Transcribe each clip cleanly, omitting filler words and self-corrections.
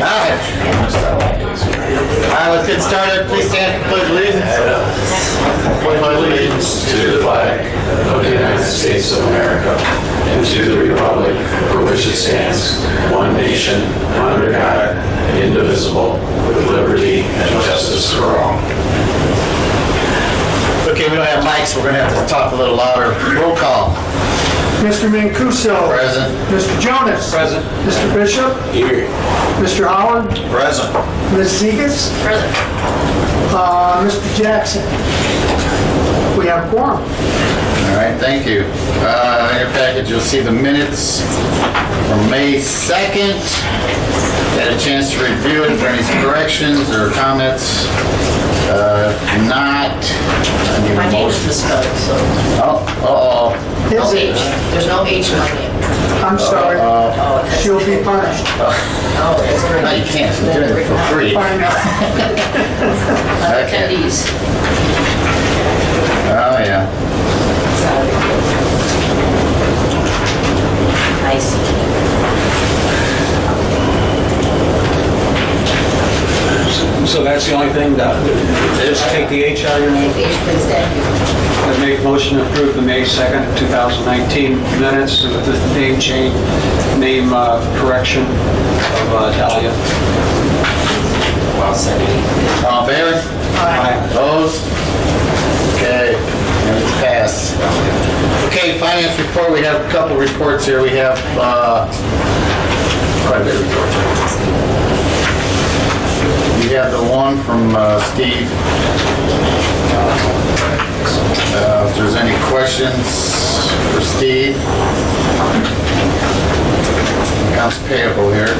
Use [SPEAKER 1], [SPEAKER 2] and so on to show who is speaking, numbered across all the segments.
[SPEAKER 1] right. Let's get started. Please stand for pledge allegiance.
[SPEAKER 2] I pledge allegiance to the flag of the United States of America and to the republic for which it stands, one nation, under God, indivisible, with liberty and justice for all.
[SPEAKER 1] Okay, we don't have mics, so we're going to have to talk a little louder. Roll call.
[SPEAKER 3] Mr. Mancuso.
[SPEAKER 1] Present.
[SPEAKER 3] Mr. Jonas.
[SPEAKER 1] Present.
[SPEAKER 3] Mr. Bishop.
[SPEAKER 2] Here.
[SPEAKER 3] Mr. Howard.
[SPEAKER 1] Present.
[SPEAKER 3] Ms. Zegas.
[SPEAKER 4] Present.
[SPEAKER 3] Mr. Jackson. We have quorum.
[SPEAKER 1] All right, thank you. In your package, you'll see the minutes from May 2nd. Had a chance to review it for any corrections or comments. Not. I need a
[SPEAKER 4] My name is
[SPEAKER 1] motion.
[SPEAKER 4] misspelled, so
[SPEAKER 1] Oh,
[SPEAKER 4] no
[SPEAKER 3] Is
[SPEAKER 4] H.
[SPEAKER 3] it?
[SPEAKER 4] There's no H in my name.
[SPEAKER 3] I'm sorry.
[SPEAKER 4] Oh, that's
[SPEAKER 3] She'll be punished.
[SPEAKER 4] Oh, that's
[SPEAKER 1] no,
[SPEAKER 4] right.
[SPEAKER 1] you can't. You're doing it for free.
[SPEAKER 3] Find out.
[SPEAKER 1] Okay.
[SPEAKER 4] Attendees.
[SPEAKER 1] Oh, yeah.
[SPEAKER 4] Nice.
[SPEAKER 5] So that's the only thing that, just take the H out of your name?
[SPEAKER 4] H, please, thank you.
[SPEAKER 5] I make a motion to approve the May 2nd, 2019 minutes with the name change, name correction of Dahlia.
[SPEAKER 4] Well said.
[SPEAKER 1] All in favor?
[SPEAKER 5] Aye.
[SPEAKER 1] Opposed? Okay, and it's passed. Okay, finance report, we have a couple reports here. We have quite a bit of reports. We have the one from Steve. If there's any questions for Steve. Accounts payable here.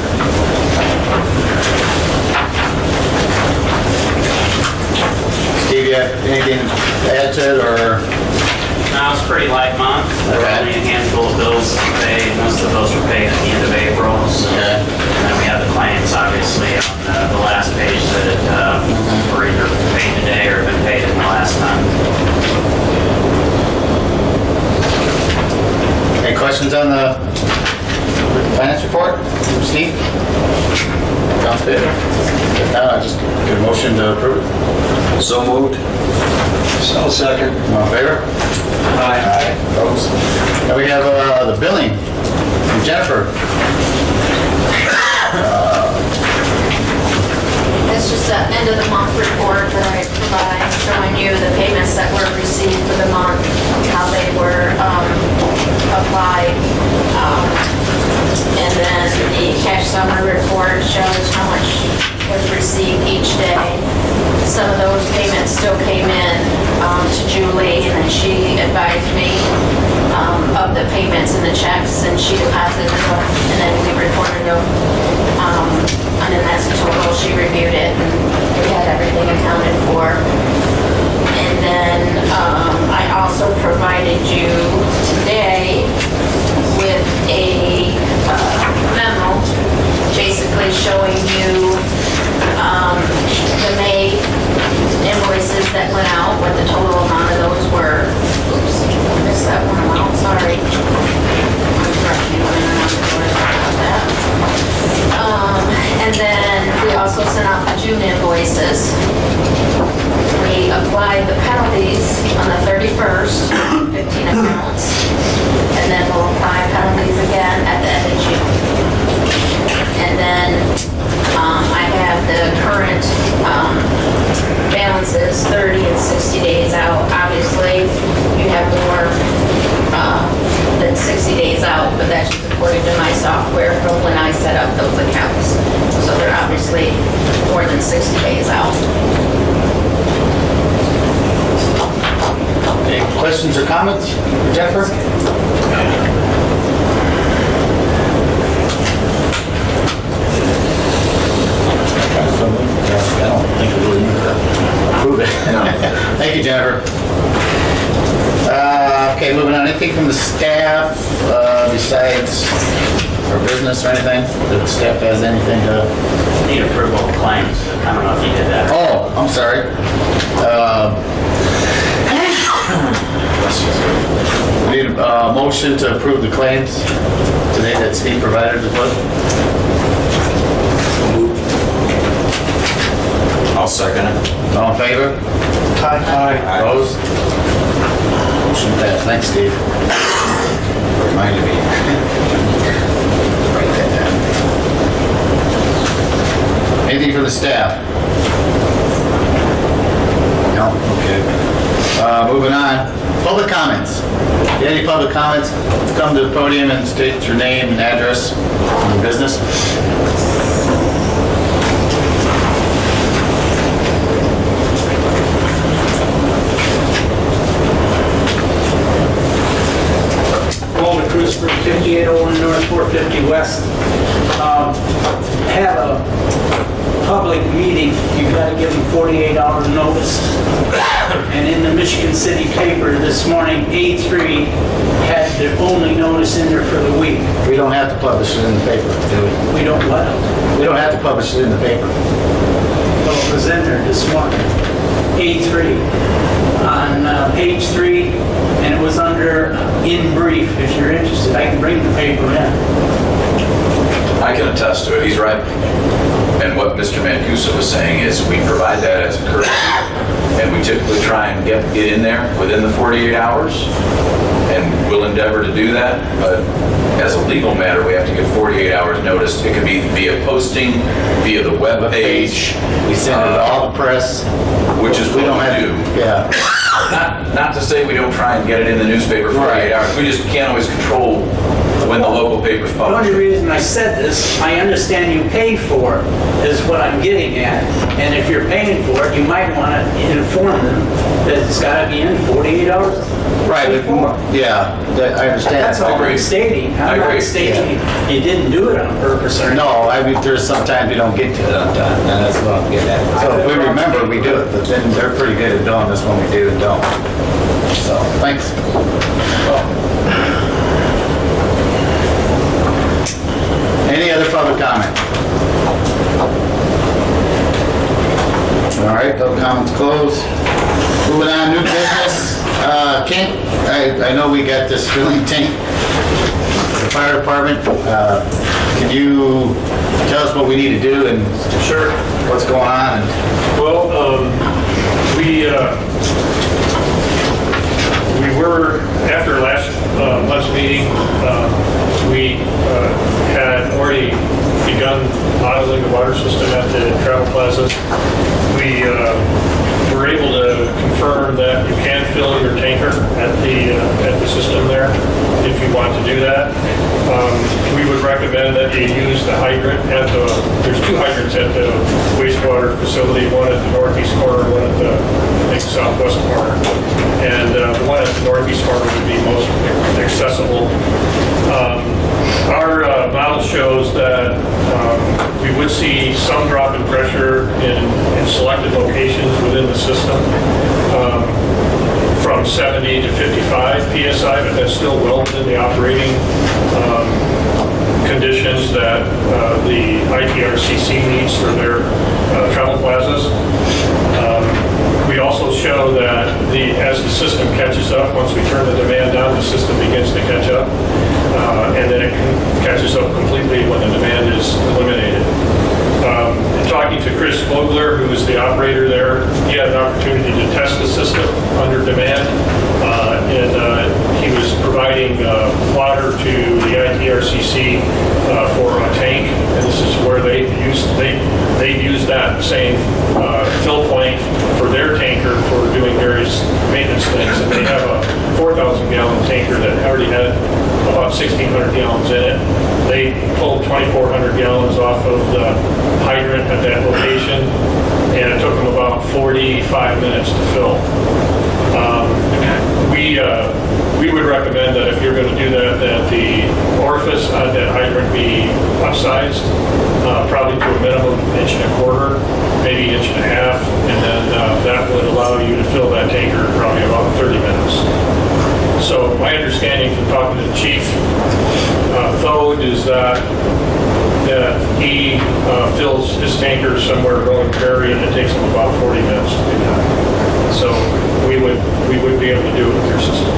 [SPEAKER 1] Steve, you have anything to add to it, or?
[SPEAKER 6] No, it's a pretty light month. There were
[SPEAKER 1] Okay.
[SPEAKER 6] only a handful of bills to pay. Most of those were paid at the end of April. So,
[SPEAKER 1] Okay.
[SPEAKER 6] and then we have the claims, obviously, on the last page that were either paid today or have been paid in the last month.
[SPEAKER 1] Any questions on the finance report? Steve? Sounds good. If not, I'll just get a motion to approve.
[SPEAKER 2] So moved.
[SPEAKER 5] So second.
[SPEAKER 1] All in favor?
[SPEAKER 5] Aye.
[SPEAKER 1] Opposed? Now we have the billing from Jennifer.
[SPEAKER 7] It's just the end of the month report that I provide, showing you the payments that were received for the month, how they were applied. And then the cash summary report shows how much was received each day. Some of those payments still came in to Julie, and then she advised me of the payments and the checks, and she deposited them, and then we reported them. And then as a total, she reviewed it, and we had everything accounted for. And then I also provided you today with a memo, basically showing you the May invoices that went out, what the total amount of those were. Oops, missed that one amount, sorry. And then we also sent out the June invoices. We applied the penalties on the 31st, 15 accounts, and then we'll apply penalties again at the end of June. And then I have the current balances 30 and 60 days out. Obviously, you have more than 60 days out, but that's just according to my software from when I set up those accounts. So they're obviously more than 60 days out.
[SPEAKER 1] Any questions or comments for Jennifer? I don't think we really need to approve it. Thank you, Jennifer. Okay, moving on. Anything from the staff besides our business or anything? The staff has anything to?
[SPEAKER 6] Need approval of claims. I don't know if you did that.
[SPEAKER 1] Oh, I'm sorry. We need a motion to approve the claims today that Steve provided us with.
[SPEAKER 2] I'll second it.
[SPEAKER 1] All in favor?
[SPEAKER 5] Aye.
[SPEAKER 1] Opposed? Motion passed. Thanks, Steve. Reminded me. Write that down. Anything for the staff? No? Okay. Moving on. Public comments. Any public comments? Come to the podium and state your name and address and business.
[SPEAKER 8] Walter Cruz for 5801 North 450 West. Have a public meeting, you gotta give them 48-hour notice. And in the Michigan City paper this morning, A3 had the only notice in there for the week.
[SPEAKER 1] We don't have to publish it in the paper, do we?
[SPEAKER 8] We don't let them.
[SPEAKER 1] We don't have to publish it in the paper.
[SPEAKER 8] Well, it was in there this morning. A3 on page 3, and it was under in brief. If you're interested, I can bring the paper in.
[SPEAKER 2] I can attest to it, he's right. And what Mr. Mancuso was saying is we provide that as a courtesy, and we typically try and get in there within the 48 hours, and we'll endeavor to do that, but as a legal matter, we have to give 48 hours notice. It could be via posting, via the web page.
[SPEAKER 1] We send it to all the press.
[SPEAKER 2] Which is what we do.
[SPEAKER 1] Yeah.
[SPEAKER 2] Not to say we don't try and get it in the newspaper for 48 hours, we just can't always control when the local papers
[SPEAKER 8] The
[SPEAKER 2] publish.
[SPEAKER 8] only reason I said this, I understand you pay for it, is what I'm getting at. And if you're paying for it, you might want to inform them that it's got to be in 48 hours.
[SPEAKER 1] Right,
[SPEAKER 8] before.
[SPEAKER 1] yeah, I understand.
[SPEAKER 8] That's all
[SPEAKER 2] agree.
[SPEAKER 8] I'm stating.
[SPEAKER 2] I
[SPEAKER 8] I'm
[SPEAKER 2] agree.
[SPEAKER 8] not stating you didn't do it on purpose or anything.
[SPEAKER 1] No, I mean, there's sometimes we don't get to it on time, and that's what I'm getting at. So if we remember, we do it, but then they're pretty good at doing this when we do and don't. So, thanks. Any other public comment? All right, public comments closed. Moving on, new business. Kent, I know we got this filling tank, the fire department. Can you tell us what we need to do and
[SPEAKER 9] Sure.
[SPEAKER 1] what's going on?
[SPEAKER 9] Well, we were, after last month's meeting, we had already begun modeling the water system at the travel plazas. We were able to confirm that you can fill your tanker at the system there if you want to do that. We would recommend that you use the hydrant there's two hydrants at the wastewater facility, one at the northeast corner, one at the, I think, southwest corner. And the one at the northeast corner would be most accessible. Our model shows that we would see some drop in pressure in selected locations within the system from 70 to 55 psi, but that's still well within the operating conditions that the ITRCC needs for their travel plazas. We also show that as the system catches up, once we turn the demand down, the system begins to catch up, and then it catches up completely when the demand is eliminated. Talking to Chris Vogler, who is the operator there, he had an opportunity to test the system under demand, and he was providing water to the ITRCC for a tank, and this is where they've used that same fill point for their tanker for doing various maintenance things, and they have a 4,000-gallon tanker that already had about 1,600 gallons in it. They pulled 2,400 gallons off of the hydrant at that location, and it took them about 45 minutes to fill. We would recommend that if you're going to do that the orifice on that hydrant be upsized, probably to a minimum 1.25 inches, maybe 1.5 inches, and then that would allow you to fill that tanker probably about 30 minutes. So my understanding from talking to the chief, Thode, is that he fills his tanker somewhere in Rolling Prairie, and it takes him about 40 minutes to do that. So we would be able to do it with your system.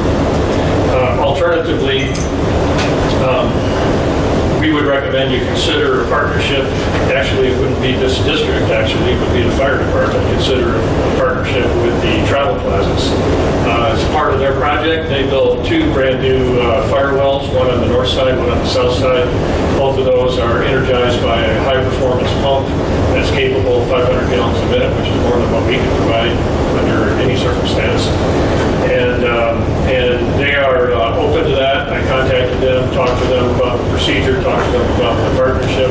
[SPEAKER 9] Alternatively, we would recommend recommend you consider a partnership. Actually, it wouldn't be this district, actually, it would be the fire department. Consider a partnership with the travel plazas. As part of their project, they built 2 brand new fire wells, one on the north side, one on the south side. Both of those are energized by a high-performance pump that's capable of 500 gallons a minute, which is more than what we can provide under any circumstance. And they are open to that. I contacted them, talked to them about the procedure, talked to them about the partnership,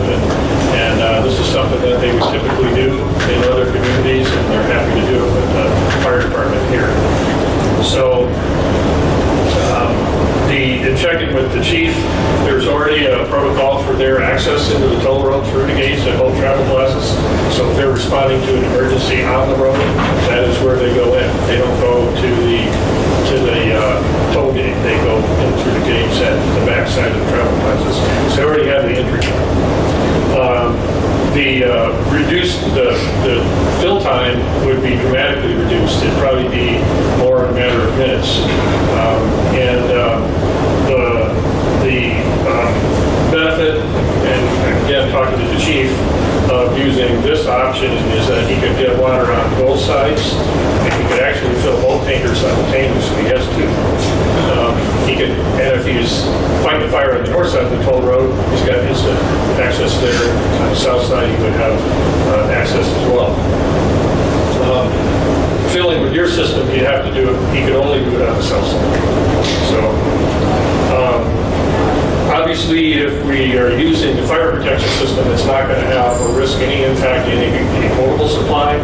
[SPEAKER 9] and this is something that they would typically do in other communities, and they're happy to do it with the fire department here. So, in checking with the chief, there's already a protocol for their access into the toll road through the gates at both travel plazas. So if they're responding to an emergency on the road, that is where they go in. They don't go to the toll gate. They go in through the gates at the back side of the travel plazas. So they already have the entry. The fill time would be dramatically reduced. It'd probably be more in a matter of minutes. The benefit, and again, talking to the chief, of using this option is that he could get water on both sides, and he could actually fill both tankers simultaneously. He has 2. And if he's fighting the fire on the north side of the toll road, he's got instant access there. On the south side, he would have access as well. Filling with your system, you'd have to do it, he could only do it on the south side. So, obviously, if we are using the fire protection system, it's not going to have or risk any impact to any potable supply,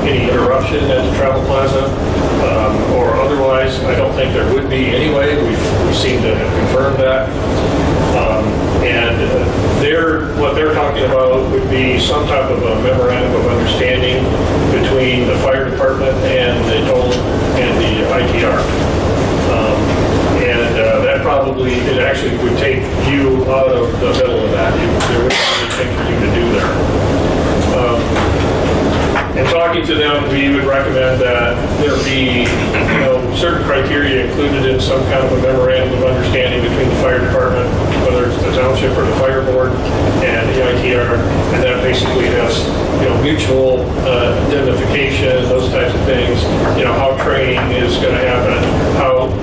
[SPEAKER 9] any interruption at the travel plaza, or otherwise. I don't think there would be anyway. We seem to have confirmed that. What they're talking about would be some type of a memorandum of understanding between the fire department and the toll and the ITR. That probably, it actually would take you out of the middle of that. There wouldn't be anything for you to do there. In talking to them, we would recommend that there be, certain criteria included in some kind of a memorandum of understanding between the fire department, whether it's the township or the fire board, and the ITR, and that basically has, mutual indemnification, those types of things. How training is going to happen,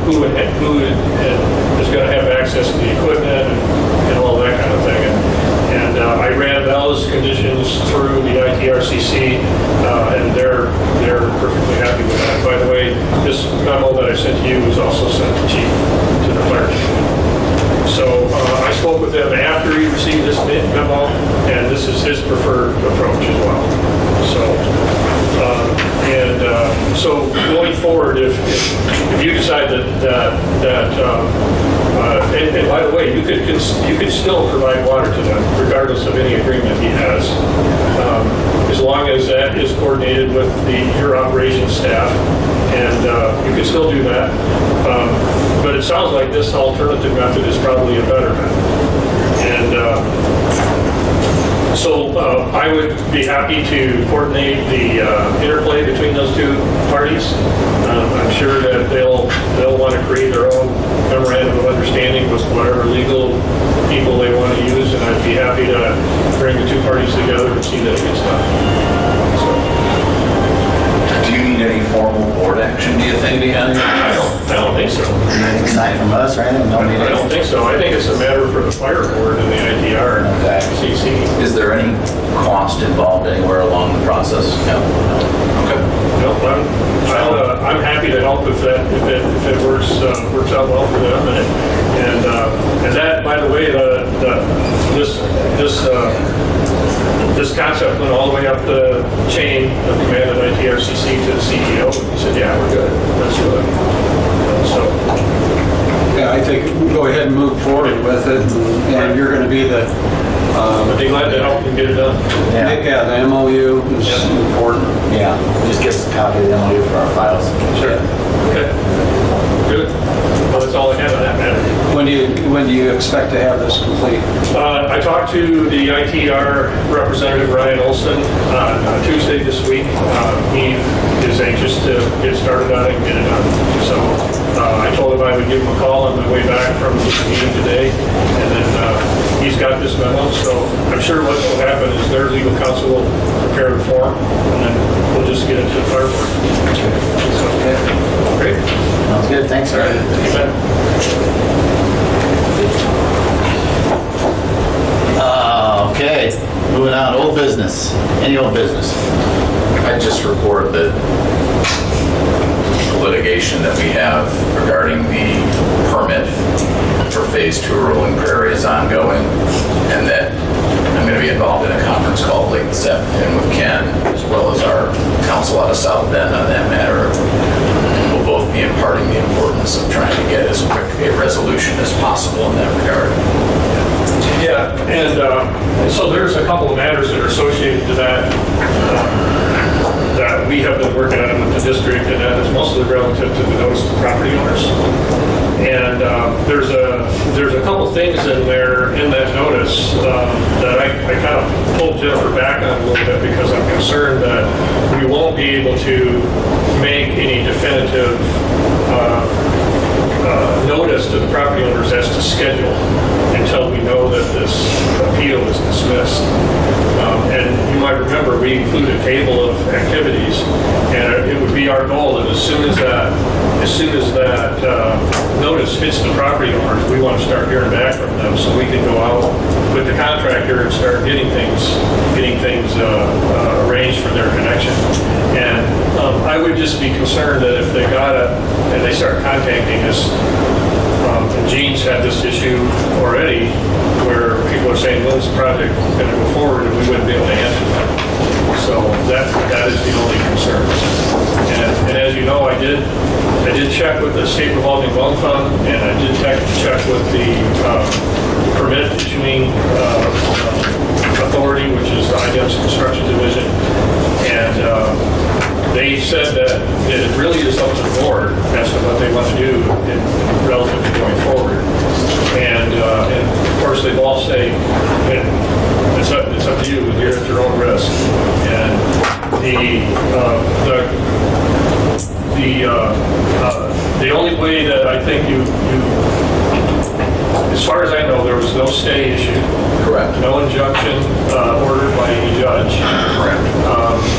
[SPEAKER 9] who is going to have access to the equipment, and all that kind of thing. And I ran those conditions through the ITRCC, and they're perfectly happy with that. By the way, this memo that I sent to you was also sent to Chief, to the fire chief. So I spoke with them after he received this memo, and this is his preferred approach as well. So going forward, if you decide and by the way, you could still provide water to them regardless of any agreement he has, as long as that is coordinated with your operations staff, and you can still do that. But it sounds like this alternative method is probably a better method. And so I would be happy to coordinate the interplay between those 2 parties. I'm sure that they'll want to create their own memorandum of understanding with whatever legal people they want to use, and I'd be happy to bring the 2 parties together and see that it gets done.
[SPEAKER 10] Do you need any formal board action, do you think, behind it?
[SPEAKER 9] I don't think so.
[SPEAKER 1] Anything signed from us, right?
[SPEAKER 9] I don't think so. I think it's a matter for the fire board and the ITR and CC.
[SPEAKER 10] Is there any cost involved anywhere along the process? No. Okay.
[SPEAKER 9] No, I'm happy to help if it works out well for them, and that, by the way, this concept went all the way up the chain of command at ITRCC to the CEO. He said, "Yeah, we're good. Let's do it."
[SPEAKER 5] Yeah, I think we'll go ahead and move forward with it, and you're going to be the...
[SPEAKER 9] I'd be glad to help them get it done.
[SPEAKER 5] Yeah, the MOU is important.
[SPEAKER 1] Yeah, just give us a copy of the MOU for our files.
[SPEAKER 9] Sure. Okay. Good. Well, that's all I have on that matter.
[SPEAKER 5] When do you expect to have this complete?
[SPEAKER 9] I talked to the ITR representative, Ryan Olson, on Tuesday this week. He is anxious to get started on it and get it done. So I told him I would give him a call on my way back from this meeting today, and then he's he's got this memo, so I'm sure what will happen is their legal counsel will prepare the form, and then we'll just get into the fire board. So, great.
[SPEAKER 1] Sounds good, thanks, sir.
[SPEAKER 9] You bet.
[SPEAKER 1] Okay, moving on, old business, any old business?
[SPEAKER 10] I just report that the litigation that we have regarding the permit for Phase 2 Rolling Prairie is ongoing, and that I'm going to be involved in a conference call late this afternoon with Ken, as well as our counsel out of South Bend on that matter. We'll both be imparting the importance of trying to get as quick a resolution as possible in that regard.
[SPEAKER 9] Yeah, and so there's a couple of matters that are associated to that, that we have been working on with the district, and that is mostly relative to the notice to property owners. And there's a couple things in there, in that notice, that I kind of pulled Jennifer back on a little bit because I'm concerned that we won't be able to make any definitive notice to the property owners as to schedule until we know that this appeal is dismissed. And you might remember we included a table of activities, and it would be our goal that as soon as that notice hits the property owners, we want to start hearing back from them so we can go out with the contractor and start getting things arranged for their connection. And I would just be concerned that if they got it and they start contacting us, and Gene's had this issue already where people are saying, when's the project going to go forward, and we wouldn't be able to answer that. So that is the only concern. And as you know, I did check with the State Revolving Loan Fund, and I did check with the permit issuing authority, which is the IDEM's Construction Division, and they said that it really is up to the board as to what they want to do in relative to going forward. And of course, they all say it's up to you. You're at your own risk. And the only way that I think you as far as I know, there was no stay issued.
[SPEAKER 10] Correct.
[SPEAKER 9] No injunction ordered by any judge.
[SPEAKER 10] Correct.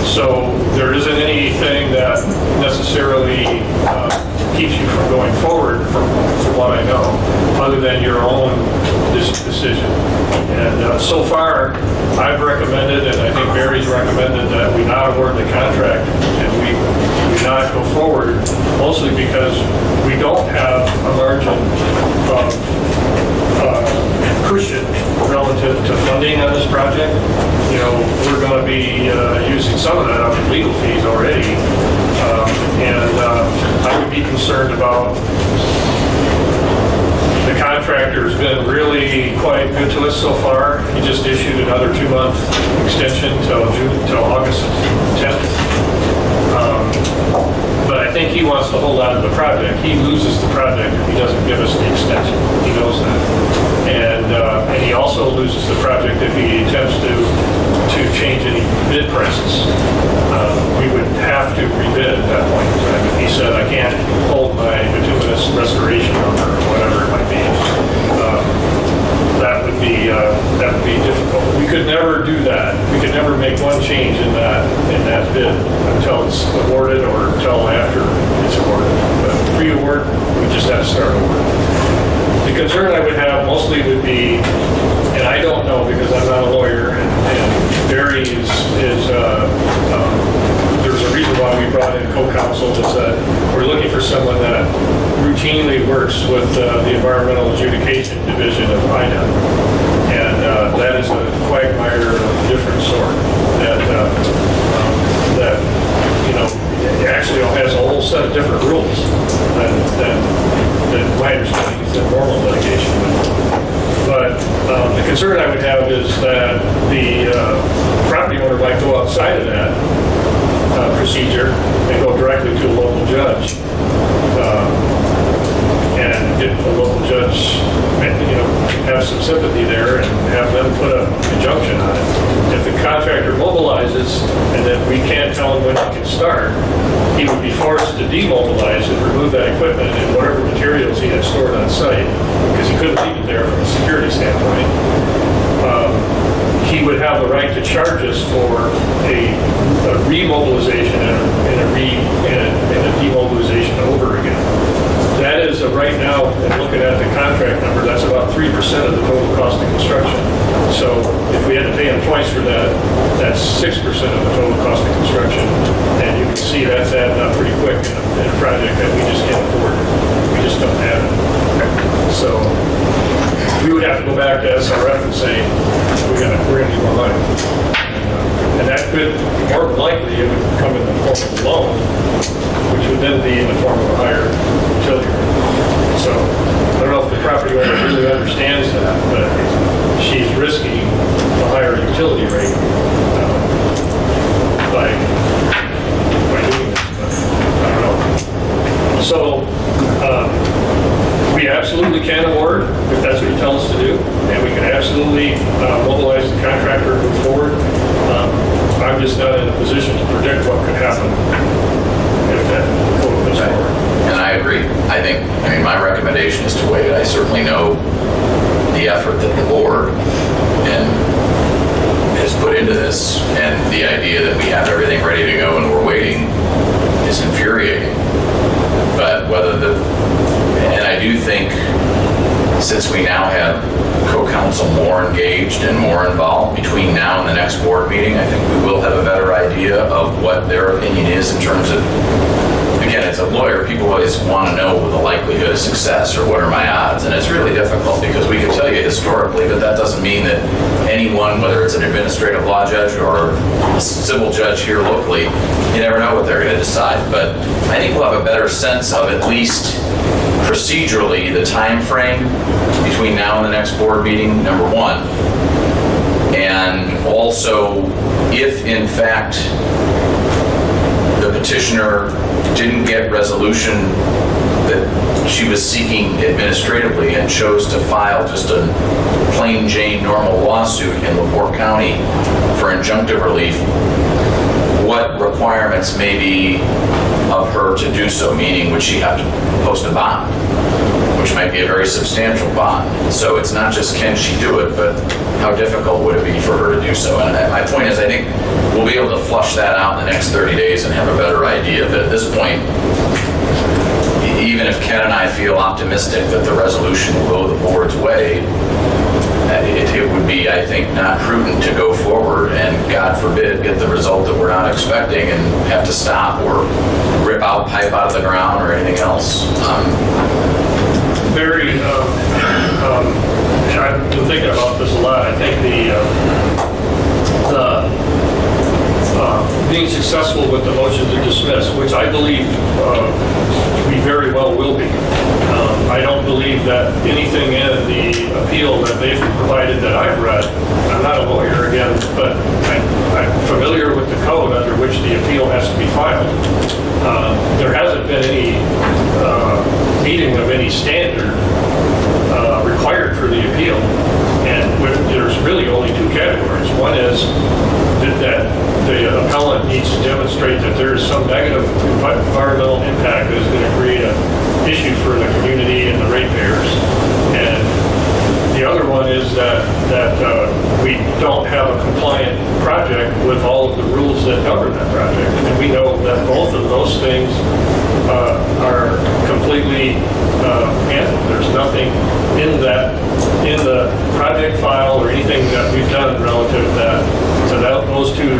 [SPEAKER 9] So there isn't anything that necessarily keeps you from going forward, from what I know, other than your own decision. And so far, I've recommended, and I think Barry's recommended, that we not award the contract and we not go forward, mostly because we don't have a margin of cushion relative to funding on this project. You know, we're going to be using some of that up in legal fees already. I would be concerned about the contractor's been really quite good to us so far. He just issued another 2-month extension till August 10th. But I think he wants to hold on to the project. He loses the project if he doesn't give us the extension. He knows that. And he also loses the project if he attempts to change any bid prices. We would have to rebid at that point in time. If he said, I can't hold my bituminous restoration number or whatever it might be, that would be difficult. We could never do that. We could never make one change in that bid until it's awarded or until after it's awarded. But pre-award, we just have to start over. The concern I would have mostly would be, and I don't know because I'm not a lawyer, and Barry there's a reason why we brought in co-counsel, is that we're looking for someone that routinely works with the Environmental Adjudication Division of IDEM. And that is a quagmire of a different sort that actually has a whole set of different rules than my understanding is than normal litigation. But the concern I would have is that the property owner might go outside of that procedure and go directly to a local judge and get the local judge, have some sympathy there and have them put an injunction on it. If the contractor mobilizes and then we can't tell him when he can start, he would be forced to demobilize and remove that equipment and whatever materials he had stored on site, because he couldn't leave it there from a security standpoint. charge us for a remobilization and a demobilization over again. That is, right now, and looking at the contract number, that's about 3% of the total cost of construction. So if we had to pay them twice for that, that's 6% of the total cost of construction. And you can see that's adding up pretty quick in a project that we just can't afford. We just don't have it. So we would have to go back to SRF and say, we're gonna need more money. And that could, more than likely, it would come in the form of a loan, which would then be in the form of a higher utility rate. So I don't know if the property owner really understands that, but she's risking a higher utility rate by doing this. But I don't know. So we absolutely can award if that's what you tell us to do, and we can absolutely mobilize the contractor and move forward. I'm just not in a position to predict what could happen if that quote goes forward.
[SPEAKER 10] And I agree. I mean, my recommendation is to wait. I certainly know the effort that the board has put into this, and the idea that we have everything ready to go and we're waiting is infuriating. But and I do think, since we now have co-counsel more engaged and more involved between now and the next board meeting, I think we will have a better idea of what their opinion is in terms of, again, as a lawyer, people always want to know the likelihood of success or what are my odds. And it's really difficult because we can tell you historically, but that doesn't mean that anyone, whether it's an administrative law judge or a civil judge here locally, you never know what they're going to decide. But I think we'll have a better sense of, at least procedurally, the time frame between now and the next board meeting, number one. And also, if in fact the petitioner didn't get resolution that she was seeking administratively and chose to file just a plain Jane normal lawsuit in LaPorte County for injunctive relief, what requirements may be of her to do so, meaning would she have to post a bond, which might be a very substantial bond. So it's not just can she do it, but how difficult would it be for her to do so? And my point is, I think we'll be able to flush that out in the next 30 days and have a better idea. But at this point, even if Ken and I feel optimistic that the resolution will go the board's way, it would be, I think, not prudent to go forward and, God forbid, get the result that we're not expecting and have to stop or rip out pipe out of the ground or anything else.
[SPEAKER 9] I've been thinking about this a lot. I think being successful with the motion to dismiss, which I believe we very well will be. I don't believe that anything in the appeal that they've provided that I've read, I'm not a lawyer again, but I'm familiar with the code under which the appeal has to be filed. There hasn't been any meeting of any standard required for the appeal. And there's really only two categories. One is that the appellant needs to demonstrate that there is some negative environmental impact that is going to create an issue for the community and the ratepayers. And the other one is that we don't have a compliant project with all of the rules that govern that project. And we know that both of those things are completely handled. There's nothing in the project file or anything that we've done relative to those two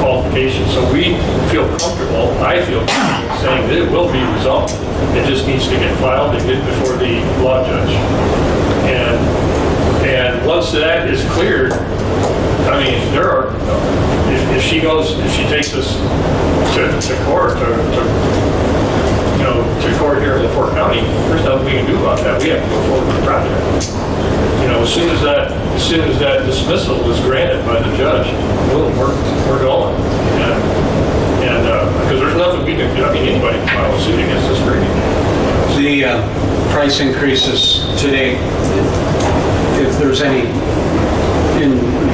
[SPEAKER 9] qualifications. So we feel comfortable, I feel comfortable saying that it will be resolved. It just needs to get filed and get before the law judge. And once that is cleared, I mean, there are, if she takes us to court, to court here in LaPorte County, there's nothing we can do about that. We have to go forward with the project. As soon as that dismissal is granted by the judge, boom, we're going. And because there's nothing we can do. I mean, anybody can file a suit against this for anything.
[SPEAKER 5] The price increases today, if there's any,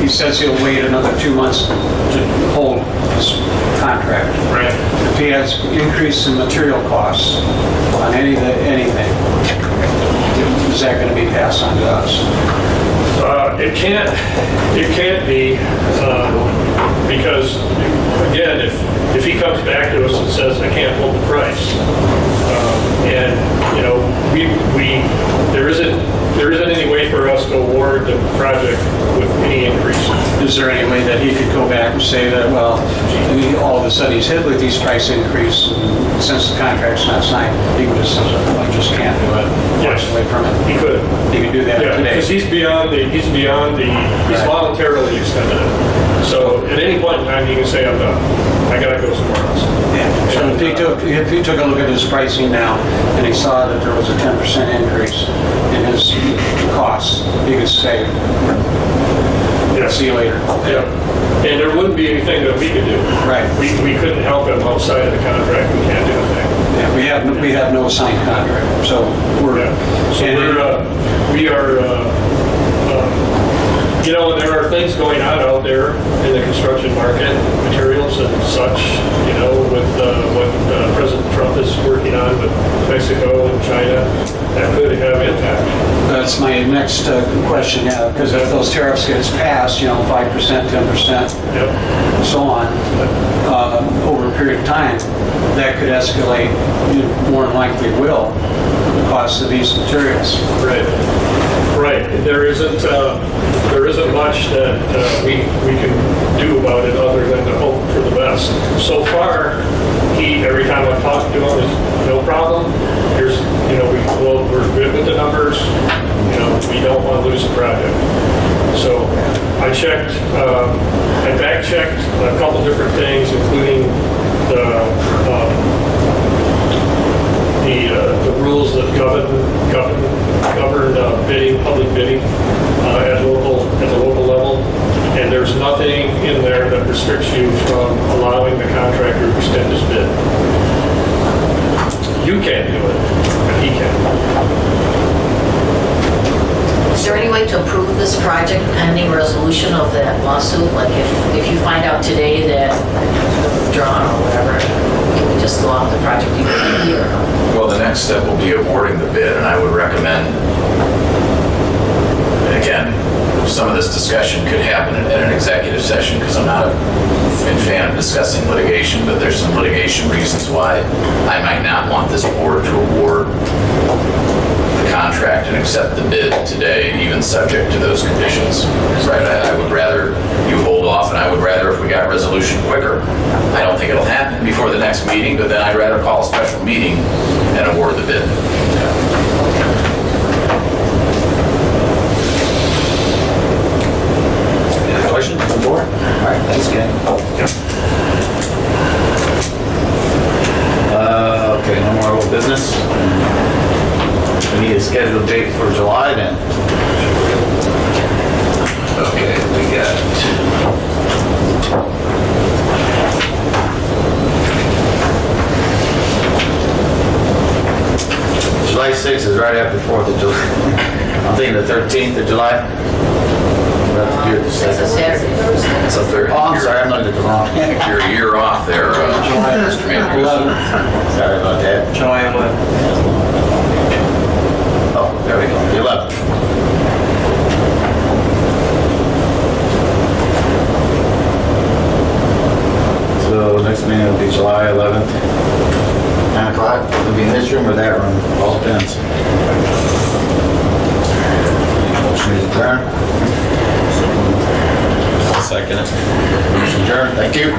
[SPEAKER 5] he says he'll wait another 2 months to hold his contract.
[SPEAKER 9] Right.
[SPEAKER 5] If he has increase in material costs on anything, is that going to be passed on to us?
[SPEAKER 9] It can't be, because, again, if he comes back to us and says, I can't hold the price, and, you know, there isn't any way for us to award the project with any increase.
[SPEAKER 5] Is there any way that he could go back and say that, well, all of a sudden he's hit with these price increase, and since the contract's not signed, he would just say, I just can't do it, walks away from it?
[SPEAKER 9] He could.
[SPEAKER 5] He could do that
[SPEAKER 9] Yeah,
[SPEAKER 5] today.
[SPEAKER 9] because he's voluntarily extended it. So at any point in time, he can say, I'm done. I gotta go somewhere else.
[SPEAKER 5] So if he took a look at his pricing now, and he saw that there was a 10% increase in his costs, he could say, see you later.
[SPEAKER 9] Yeah. And there wouldn't be anything that we could do.
[SPEAKER 5] Right.
[SPEAKER 9] We couldn't help him outside of the contract. We can't do anything.
[SPEAKER 5] Yeah, we have no signed contract, so we're...
[SPEAKER 9] Yeah. So we are, you know, there are things going on out there in the construction market, materials and such, you know, with what President Trump is working on with Mexico and China, that could have impact.
[SPEAKER 5] That's my next question, yeah, because if those tariffs get passed, you know, 5%, 10%,
[SPEAKER 9] Yep.
[SPEAKER 5] and so on, over a period of time, that could escalate, more than likely will, the cost of these materials.
[SPEAKER 9] Right. Right. There isn't much that we can do about it other than to hope for the best. So far, every time I've talked to him, is no problem. Here's, you know, we're good with the numbers. You know, we don't want to lose the project. So I checked, I back-checked a couple different things, including the rules that govern bidding, public bidding at the local level, and there's nothing in there that restricts you from allowing the contractor to extend his bid. You can't do it, but he can.
[SPEAKER 4] Is there any way to approve this project pending resolution of that lawsuit? Like if you find out today that it's withdrawn or whatever, can we just go off the project immediately or no?
[SPEAKER 10] Well, the next step will be awarding the bid, and I would recommend, and again, some of this discussion could happen in an executive session, because I'm not a fan of discussing litigation, but there's some litigation reasons why I might not want this board to award the contract and accept the bid today, even subject to those conditions. Right? I would rather you hold off, and I would rather if we got resolution quicker. I don't think it'll happen before the next meeting, but then I'd rather call a special meeting and award the bid.
[SPEAKER 1] Any questions from the board? All right, thanks, Ken. Okay, no more old business. We need a scheduled date for July then. Okay, we got... July 6th is right after 4th of July. I'm thinking the 13th of July.
[SPEAKER 4] It's a Saturday.
[SPEAKER 10] So they're,
[SPEAKER 1] Oh, I'm sorry, I'm looking at the wrong.
[SPEAKER 10] you're a year off there, Mr. Mayor.
[SPEAKER 1] Sorry about that.
[SPEAKER 5] July 11th.
[SPEAKER 1] Oh, there we go, the 11th. So next meeting will be July 11th. 9 o'clock, it'll be in this room or that room, all depends. Motion is adjourned.
[SPEAKER 11] Second it.
[SPEAKER 1] Motion adjourned, thank you.